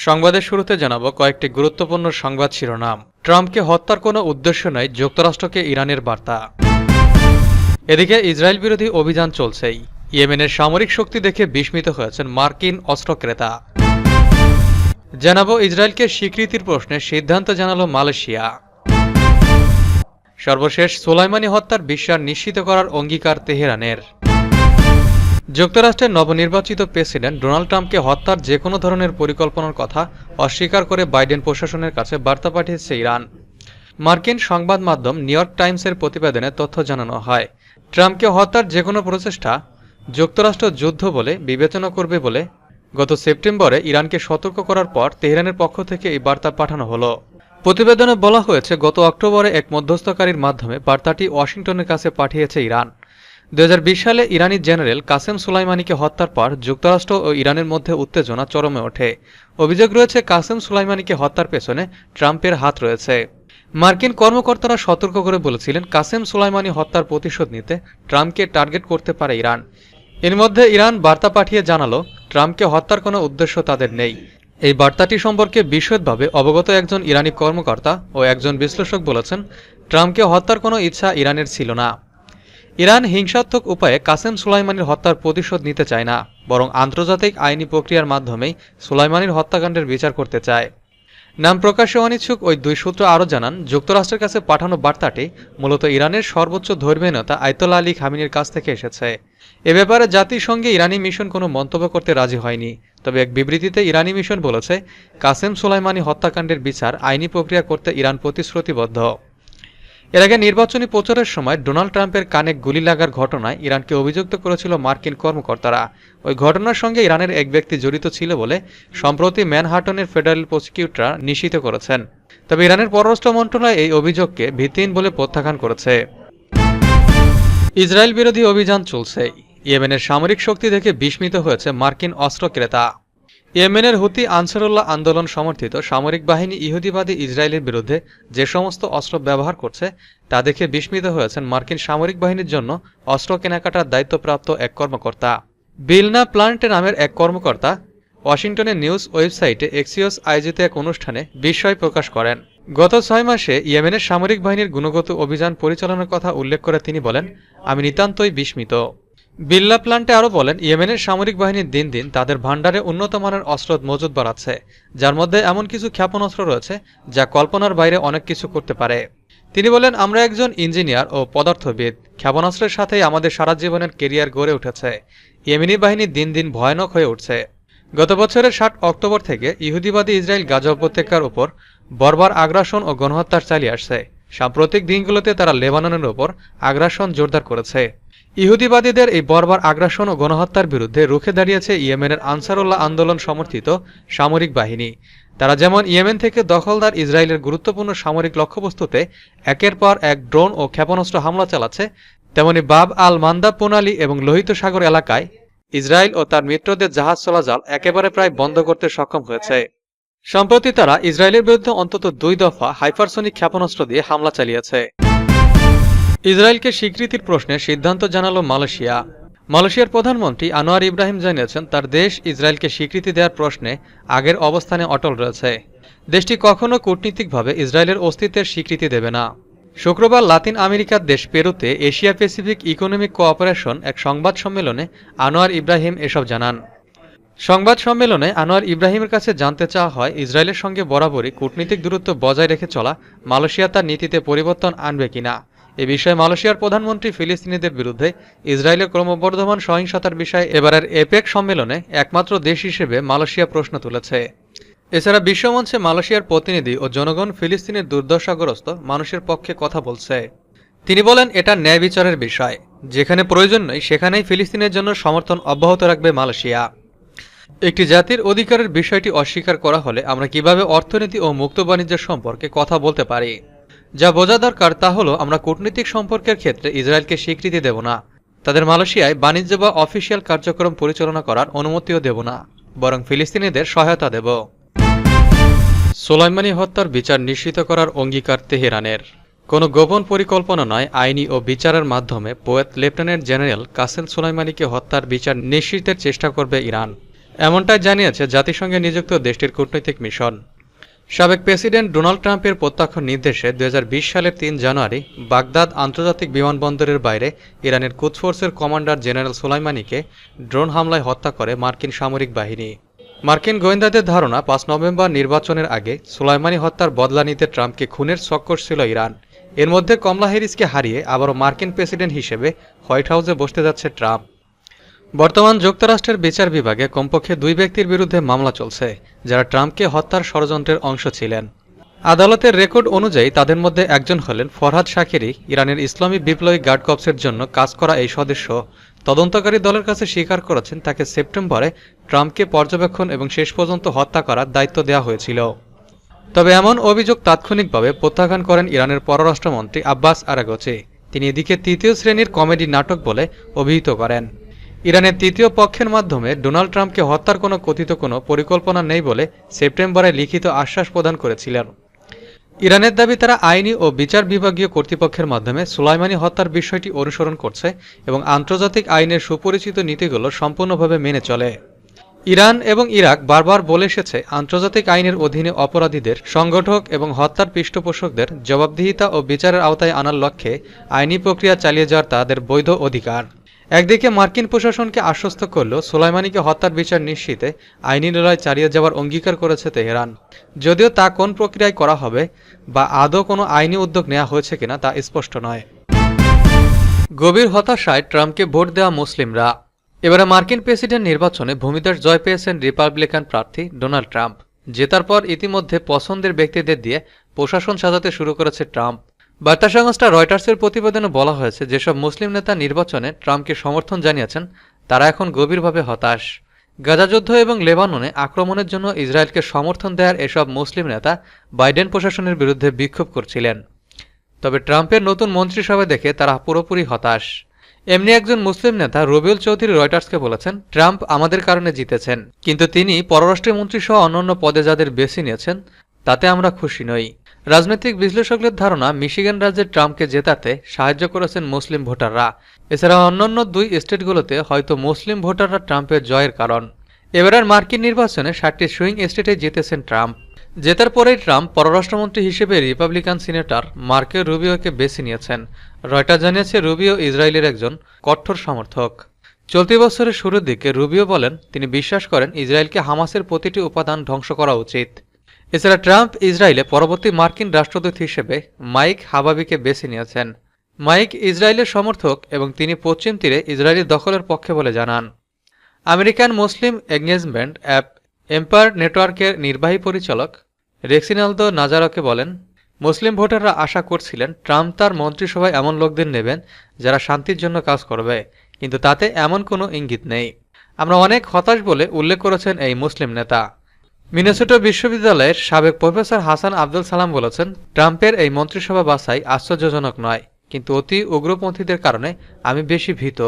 সংবাদের শুরুতে জানাবো কয়েকটি গুরুত্বপূর্ণ সংবাদ শিরোনাম। ট্রাম্পকে হত্যার কোনো উদ্দেশ্য নাই, যুক্তরাষ্ট্রকে ইরানের বার্তা। এদিকে ইসরায়েল বিরোধী অভিযান চলছেই। ইয়েমেনের সামরিক শক্তি দেখে বিস্মিত হয়েছেন মার্কিন অস্ত্র ক্রেতা। জানাবো ইসরায়েলকে স্বীকৃতির প্রশ্নে সিদ্ধান্ত জানালো মালয়েশিয়া। সর্বশেষ সোলাইমানি হত্যার বিশ্বাস নিশ্চিত করার অঙ্গীকার তেহরানের। যুক্তরাষ্ট্রের নবনির্বাচিত প্রেসিডেন্ট ডোনাল্ড ট্রাম্পকে হত্যার যে কোনো ধরনের পরিকল্পনার কথা অস্বীকার করে বাইডেন প্রশাসনের কাছে বার্তা পাঠিয়েছে ইরান। মার্কিন সংবাদ মাধ্যম নিউ ইয়র্ক টাইমসের প্রতিবেদনে তথ্য জানানো হয়, ট্রাম্পকে হত্যার যে কোনো প্রচেষ্টা যুক্তরাষ্ট্র যুদ্ধ বলে বিবেচনা করবে বলে গত সেপ্টেম্বরে ইরানকে সতর্ক করার পর তেহরানের পক্ষ থেকে এই বার্তা পাঠানো হলো। প্রতিবেদনে বলা হয়েছে, গত অক্টোবরে এক মধ্যস্থকারীর মাধ্যমে বার্তাটি ওয়াশিংটনের কাছে পাঠিয়েছে ইরান। 2020 সালে ইরানি জেনারেল কাসেম সুলাইমানিকে হত্যার পর যুক্তরাষ্ট্র ও ইরানের মধ্যে উত্তেজনা চরমে ওঠে। অভিযোগ রয়েছে কাসেম সুলাইমানিকে হত্যার পেছনে ট্রাম্পের হাত রয়েছে। মার্কিন কর্মকর্তারা সতর্ক করে বলেছিলেন, কাসেম সুলাইমানি হত্যার প্রতিশোধ নিতে ট্রাম্পকে টার্গেট করতে পারে ইরান। এর মধ্যে ইরান বার্তা পাঠিয়ে জানালো, ট্রাম্পকে হত্যার কোনো উদ্দেশ্য তাদের নেই। এই বার্তাটি সম্পর্কে বিশদভাবে অবগত একজন ইরানি কর্মকর্তা ও একজন বিশ্লেষক বলেছেন, ট্রাম্পকে হত্যার কোনো ইচ্ছা ইরানের ছিল না। ইরান হিংসাত্মক উপায়ে কাসেম সুলাইমানির হত্যার প্রতিশোধ নিতে চায় না, বরং আন্তর্জাতিক আইনি প্রক্রিয়ার মাধ্যমেই সুলাইমানির হত্যাকাণ্ডের বিচার করতে চায়। নাম প্রকাশে অনিচ্ছুক ওই দুই সূত্র আরও জানান, যুক্তরাষ্ট্রের কাছে পাঠানো বার্তাটি মূলত ইরানের সর্বোচ্চ ধর্মীয় নেতা আয়তোল্লাহ আলী খামেনির কাছ থেকে এসেছে। এ ব্যাপারে জাতিসংঘে ইরানি মিশন কোনো মন্তব্য করতে রাজি হয়নি। তবে এক বিবৃতিতে ইরানি মিশন বলেছে, কাসেম সুলাইমানি হত্যাকাণ্ডের বিচার আইনি প্রক্রিয়া করতে ইরান প্রতিশ্রুতিবদ্ধ। এর আগে নির্বাচনী প্রচারের সময় ডোনাল্ড ট্রাম্পের কানে গুলি লাগার ঘটনায় ইরানকে অভিযুক্ত করেছিল মার্কিন কর্মকর্তারা। ওই ঘটনার সঙ্গে ইরানের এক ব্যক্তি জড়িত ছিল বলে সম্প্রতি ম্যানহাটনের ফেডারেল প্রসিকিউটররা নিশ্চিত করেছেন। তবে ইরানের পররাষ্ট্র মন্ত্রণালয় এই অভিযোগকে ভিত্তিহীন বলে প্রত্যাখ্যান করেছে। ইসরায়েল বিরোধী অভিযান চলছে। ইয়েমেনের সামরিক শক্তি দেখে বিস্মিত হয়েছে মার্কিন অস্ত্র ক্রেতা। ইয়েমেনের হুতি আনসারুল্লাহ আন্দোলন সমর্থিত সামরিক বাহিনী ইহুদিবাদী ইসরায়েলের বিরুদ্ধে যে সমস্ত অস্ত্র ব্যবহার করছে তা দেখে বিস্মিত হয়েছেন মার্কিন সামরিক বাহিনীর জন্য অস্ত্র কেনাকাটার দায়িত্বপ্রাপ্ত এক কর্মকর্তা। বিলনা প্লান্ট নামের এক কর্মকর্তা ওয়াশিংটনের নিউজ ওয়েবসাইটে এক্সিওস আয়োজিত এক অনুষ্ঠানে বিস্ময় প্রকাশ করেন। গত 6 মাসে ইয়েমেনের সামরিক বাহিনীর গুণগত অভিযান পরিচালনার কথা উল্লেখ করে তিনি বলেন, আমি নিতান্তই বিস্মিত। বিল্লা প্লান্টে আরও বলেন, ইয়েমেনের সামরিক বাহিনী দিন দিন তাদের ভান্ডারে উন্নত মানের অস্ত্র মজুদ বাড়াচ্ছে, যার মধ্যে এমন কিছু ক্ষেপণাস্ত্র রয়েছে যা কল্পনার বাইরে অনেক কিছু করতে পারে। তিনি বলেন, আমরা একজন ইঞ্জিনিয়ার ও পদার্থবিদ, ক্ষেপণাস্ত্রের সাথেই আমাদের সারা জীবনের কেরিয়ার গড়ে উঠেছে। ইয়েমেনি বাহিনী দিন দিন ভয়ানক হয়ে উঠছে। গত বছরের 7 অক্টোবর থেকে ইহুদিবাদী ইসরায়েল গাজা উপত্যকার উপর বর্বর আগ্রাসন ও গণহত্যা চালিয়ে আসছে। সাম্প্রতিক দিনগুলোতে তারা লেবাননের উপর আগ্রাসন জোরদার করেছে। ইহুদিবাদীদের এই বর্বর আগ্রাসন ও গণহত্যার বিরুদ্ধে রুখে দাঁড়িয়েছে ইয়েমেনের আনসারুল্লাহ আন্দোলন সমর্থিত সামরিক বাহিনী। তারা যেমন ইয়েমেন থেকে দখলদার ইসরায়েলের গুরুত্বপূর্ণ সামরিক লক্ষ্যবস্তুতে একের পর এক ড্রোন ও ক্ষেপণাস্ত্র হামলা চালাচ্ছে, তেমনি বাব আল মান্দাব প্রণালী এবং লোহিত সাগর এলাকায় ইসরায়েল ও তার মিত্রদের জাহাজ চলাচল একেবারে প্রায় বন্ধ করতে সক্ষম হয়েছে। সম্প্রতি তারা ইসরায়েলের বিরুদ্ধে অন্তত 2 দফা হাইপারসনিক ক্ষেপণাস্ত্র দিয়ে হামলা চালিয়েছে। ইসরায়েলকে স্বীকৃতির প্রশ্নে সিদ্ধান্ত জানালো মালয়েশিয়া। মালয়েশিয়ার প্রধানমন্ত্রী আনোয়ার ইব্রাহিম জানিয়েছেন, তার দেশ ইসরায়েলকে স্বীকৃতি দেওয়ার প্রশ্নে আগের অবস্থানে অটল রয়েছে। দেশটি কখনো কূটনীতিকভাবে ইসরায়েলের অস্তিত্বের স্বীকৃতি দেবে না। শুক্রবার লাতিন আমেরিকার দেশ পেরুতে এশিয়া প্যাসিফিক ইকোনমিক কোঅপারেশন এক সংবাদ সম্মেলনে আনোয়ার ইব্রাহিম এসব জানান। সংবাদ সম্মেলনে আনোয়ার ইব্রাহিমের কাছে জানতে চাওয়া হয়, ইসরায়েলের সঙ্গে বরাবরই কূটনীতিক দূরত্ব বজায় রেখে চলা মালয়েশিয়া তার নীতিতে পরিবর্তন আনবে কিনা। এ বিষয়ে মালয়েশিয়ার প্রধানমন্ত্রী ফিলিস্তিনিদের বিরুদ্ধে ইসরায়েলের ক্রমবর্ধমান সহিংসতার বিষয়ে এবারের এপেক সম্মেলনে একমাত্র দেশ হিসেবে মালয়েশিয়া প্রশ্ন তুলেছে। এছাড়া বিশ্বমঞ্চে মালয়েশিয়ার প্রতিনিধি ও জনগণ ফিলিস্তিনের দুর্দশাগ্রস্ত মানুষের পক্ষে কথা বলছে। তিনি বলেন, এটা ন্যায় বিচারের বিষয়, যেখানে প্রয়োজন নেই সেখানেই ফিলিস্তিনের জন্য সমর্থন অব্যাহত রাখবে মালয়েশিয়া। একটি জাতির অধিকারের বিষয়টি অস্বীকার করা হলে আমরা কিভাবে অর্থনীতি ও মুক্ত বাণিজ্যের সম্পর্কে কথা বলতে পারি? যা বোঝা দরকার তা হলো, আমরা কূটনৈতিক সম্পর্কের ক্ষেত্রে ইসরায়েলকে স্বীকৃতি দেব না, তাদের মালয়েশিয়ায় বাণিজ্য বা অফিসিয়াল কার্যক্রম পরিচালনা করার অনুমতিও দেব না, বরং ফিলিস্তিনিদের সহায়তা দেব। সোলাইমানি হত্যার বিচার নিশ্চিত করার অঙ্গীকার তেহরানের। কোনো গোপন পরিকল্পনা নয়, আইনি ও বিচারের মাধ্যমে পোয়েত লেফটেন্যান্ট জেনারেল কাসেম সোলাইমানিকে হত্যার বিচার নিশ্চিতের চেষ্টা করবে ইরান। এমনটাই জানিয়েছে জাতিসংঘে নিযুক্ত দেশটির কূটনৈতিক মিশন। সাবেক প্রেসিডেন্ট ডোনাল্ড ট্রাম্পের প্রত্যক্ষ নির্দেশে 2020 সালের 3 জানুয়ারি বাগদাদ আন্তর্জাতিক বিমানবন্দরের বাইরে ইরানের কুদস ফোর্সের কমান্ডার জেনারেল সোলাইমানিকে ড্রোন হামলায় হত্যা করে মার্কিন সামরিক বাহিনী। মার্কিন গোয়েন্দাদের ধারণা 5 নভেম্বর নির্বাচনের আগে সোলাইমানি হত্যার বদলা নিতে ট্রাম্পকে খুনের ছক কষছিল ইরান। এর মধ্যে কমলা হ্যারিসকে হারিয়ে আবারও মার্কিন প্রেসিডেন্ট হিসেবে হোয়াইট হাউসে বসতে যাচ্ছে ট্রাম্প। বর্তমান যুক্তরাষ্ট্রের বিচার বিভাগে কমপক্ষে 2 ব্যক্তির বিরুদ্ধে মামলা চলছে, যারা ট্রাম্পকে হত্যার ষড়যন্ত্রের অংশ ছিলেন। আদালতের রেকর্ড অনুযায়ী তাদের মধ্যে একজন হলেন ফরহাদ শাকিরি, ইরানের ইসলামী বিপ্লবী গার্ড কর্পসের জন্য কাজ করা এই সদস্য। তদন্তকারী দলের কাছে স্বীকার করেছেন তাকে সেপ্টেম্বরে ট্রাম্পকে পর্যবেক্ষণ এবং শেষ পর্যন্ত হত্যা করার দায়িত্ব দেওয়া হয়েছিল। তবে এমন অভিযোগ তাৎক্ষণিকভাবে প্রত্যাখ্যান করেন ইরানের পররাষ্ট্রমন্ত্রী আব্বাস আরাগচি। তিনি এদিকে তৃতীয় শ্রেণীর কমেডি নাটক বলে অভিহিত করেন। ইরানের তৃতীয় পক্ষের মাধ্যমে ডোনাল্ড ট্রাম্পকে হত্যার কোনো কথিত কোনো পরিকল্পনা নেই বলে সেপ্টেম্বরে লিখিত আশ্বাস প্রদান করেছিলেন। ইরানের দাবি তারা আইনি ও বিচার বিভাগীয় কর্তৃপক্ষের মাধ্যমে সুলাইমানি হত্যার বিষয়টি অনুসরণ করছে এবং আন্তর্জাতিক আইনের সুপরিচিত নীতিগুলো সম্পূর্ণভাবে মেনে চলে। ইরান এবং ইরাক বারবার বলে এসেছে আন্তর্জাতিক আইনের অধীনে অপরাধীদের সংগঠক এবং হত্যার পৃষ্ঠপোষকদের জবাবদিহিতা ও বিচারের আওতায় আনার লক্ষ্যে আইনি প্রক্রিয়া চালিয়ে যাওয়ার তাদের বৈধ অধিকার। একদিকে মার্কিন প্রশাসনকে আশ্বস্ত করলেও সোলাইমানিকে হত্যার বিচার নিশ্চিতে আইনি লড়াই চালিয়ে যাওয়ার অঙ্গীকার করেছে তেহরান। যদিও তা কোন প্রক্রিয়ায় করা হবে বা আদৌ কোনো আইনি উদ্যোগ নেওয়া হয়েছে কিনা তা স্পষ্ট নয়। গভীর হতাশায় ট্রাম্পকে ভোট দেওয়া মুসলিমরা। এবারে মার্কিন প্রেসিডেন্ট নির্বাচনে ভূমিধস জয় পেয়েছেন রিপাবলিকান প্রার্থী ডোনাল্ড ট্রাম্প। জেতার পর ইতিমধ্যে পছন্দের ব্যক্তিদের দিয়ে প্রশাসন সাজাতে শুরু করেছে ট্রাম্প। বার্তা সংস্থা রয়টার্সের প্রতিবেদনে বলা হয়েছে, যেসব মুসলিম নেতা নির্বাচনে ট্রাম্পকে সমর্থন জানিয়েছেন তারা এখন গভীরভাবে হতাশ। গাজা যুদ্ধ এবং লেবাননে আক্রমণের জন্য ইসরায়েলকে সমর্থন দেওয়ার এসব মুসলিম নেতা বাইডেন প্রশাসনের বিরুদ্ধে বিক্ষোভ করছিলেন। তবে ট্রাম্পের নতুন মন্ত্রিসভা দেখে তারা পুরোপুরি হতাশ। এমনি একজন মুসলিম নেতা রবিউল চৌধুরী রয়টার্সকে বলেছেন, ট্রাম্প আমাদের কারণে জিতেছেন, কিন্তু তিনি পররাষ্ট্রমন্ত্রী সহ অন্যান্য পদে যাদের বেছে নিয়েছেন তাতে আমরা খুশি নই। রাজনৈতিক বিশ্লেষকদের ধারণা, মিশিগান রাজ্যে ট্রাম্পকে জেতাতে সাহায্য করেছেন মুসলিম ভোটাররা। এছাড়া অন্যান্য 2 স্টেটগুলোতে হয়তো মুসলিম ভোটাররা ট্রাম্পের জয়ের কারণ। এবারের মার্কিন নির্বাচনে 7টি সুইং স্টেটে জিতেছেন ট্রাম্প। জেতার পরেই ট্রাম্প পররাষ্ট্রমন্ত্রী হিসেবে রিপাবলিকান সিনেটর মার্কো রুবিওকে বেছে নিয়েছেন। রয়টার জানিয়েছে, রুবিও ইসরায়েলের একজন কঠোর সমর্থক। চলতি বছরের শুরুর দিকে রুবিও বলেন তিনি বিশ্বাস করেন ইসরায়েলকে হামাসের প্রতিটি উপাদান ধ্বংস করা উচিত। এছাড়া ট্রাম্প ইসরায়েলে পরবর্তী মার্কিন রাষ্ট্রদূত হিসেবে মাইক হাবাবিকে বেছে নিয়েছেন। মাইক ইসরায়েলের সমর্থক এবং তিনি পশ্চিম তীরে ইসরায়েলি দখলের পক্ষে বলে জানান। American Muslim engagement app empire নেটওয়ার্কের নির্বাহী পরিচালক রেক্সিনালদো নাজারোকে বলেন, মুসলিম ভোটাররা আশা করছিলেন ট্রাম্প তার মন্ত্রিসভায় এমন লোকদের নেবেন যারা শান্তির জন্য কাজ করবে, কিন্তু তাতে এমন কোনো ইঙ্গিত নেই। আমরা অনেক হতাশ বলে উল্লেখ করেছেন এই মুসলিম নেতা। মিনেসোটা বিশ্ববিদ্যালয়ের সাবেক প্রফেসর হাসান আব্দুল সালাম বলেছেন, ট্রাম্পের এই মন্ত্রিসভা বাছাই আশ্চর্যজনক নয়, কিন্তু অতি উগ্রপন্থীদের কারণে আমি বেশি ভীত।